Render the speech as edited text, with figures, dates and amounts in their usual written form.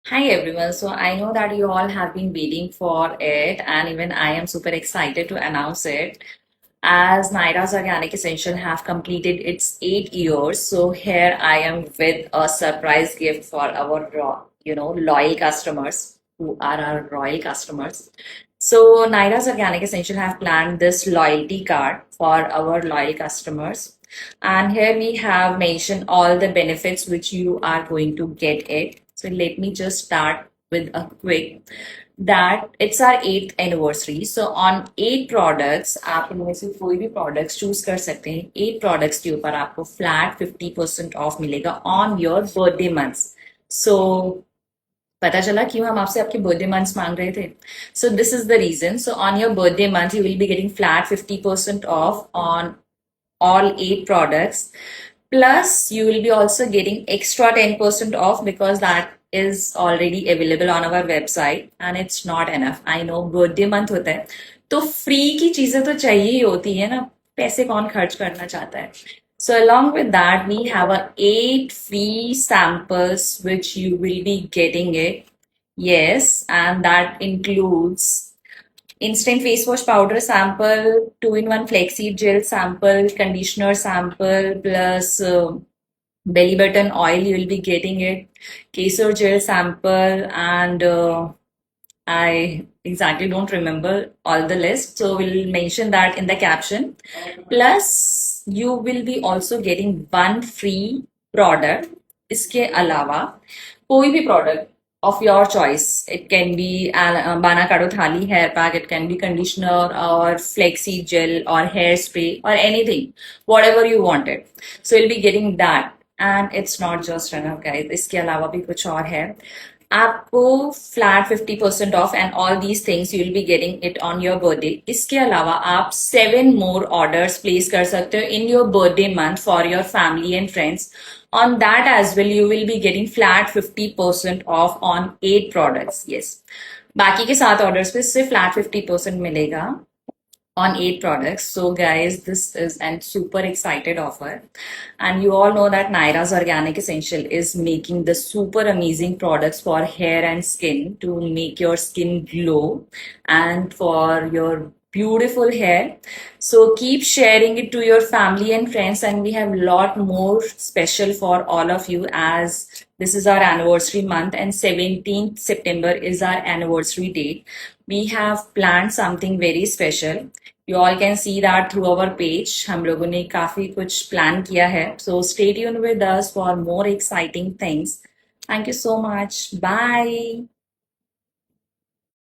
Hi everyone. So I know that you all have been waiting for it, and even I am super excited to announce it. As Naira's Organic Essential have completed its 8 years, so here I am with a surprise gift for our loyal customers who are our royal customers. So Naira's Organic Essential have planned this loyalty card for our loyal customers. And here we have mentioned all the benefits which you are going to get it. So let me just start with a quick that it's our 8th anniversary. So on 8 products आप इनमें से कोई भी products choose कर सकते हैं. 8 products के ऊपर आपको flat 50% off मिलेगा on your birthday months. So पता चला क्यों हम आपसे आपके बर्थडे मंथ्स मांग रहे थे. So this is the reason. So on your birthday month you will be getting flat 50% off on all 8 products. Plus, you will be also getting extra 10% off because that is already available on our website and it's not enough. I know birthday month होता है तो free की चीजें तो चाहिए ही होती है ना. पैसे कौन खर्च करना चाहता है. So along with that, we have a 8 free samples which you will be getting it. Yes, and that includes instant face wash powder sample, 2-in-1 flaxseed gel sample, conditioner sample, plus belly button oil. You will be getting it, kesar gel sample, and I exactly don't remember all the list. So we'll mention that in the caption. Plus, you will be also getting one free product. इसके अलावा कोई भी product of your choice. It can be Bana Kado Thali hair pack, it can be conditioner or flexi gel or hairspray or anything, whatever you wanted. So you'll be getting that. And it's not just enough, guys. इसके अलावा भी कुछ और है. आपको flat 50% of and all these things you will be getting it on your birthday. इसके अलावा आप 7 more ऑर्डर्स प्लेस कर सकते हो in your birthday month for your family and friends. On that as well, you will be getting flat 50% off on 8 products. Yes. बाकी के 7 orders पे सिर्फ फ्लैट 50% मिलेगा on 8 products. So, guys, this is a super excited offer. And you all know that Naira's Organic Essential is making the super amazing products for hair and skin to make your skin glow and for your beautiful hair. So keep sharing it to your family and friends, and we have a lot more special for all of you as this is our anniversary month and 17th September is our anniversary date. We have planned something very special. You all can see that through our page. हम लोगों ने काफी कुछ plan किया है. So stay tuned with us for more exciting things. Thank you so much. Bye.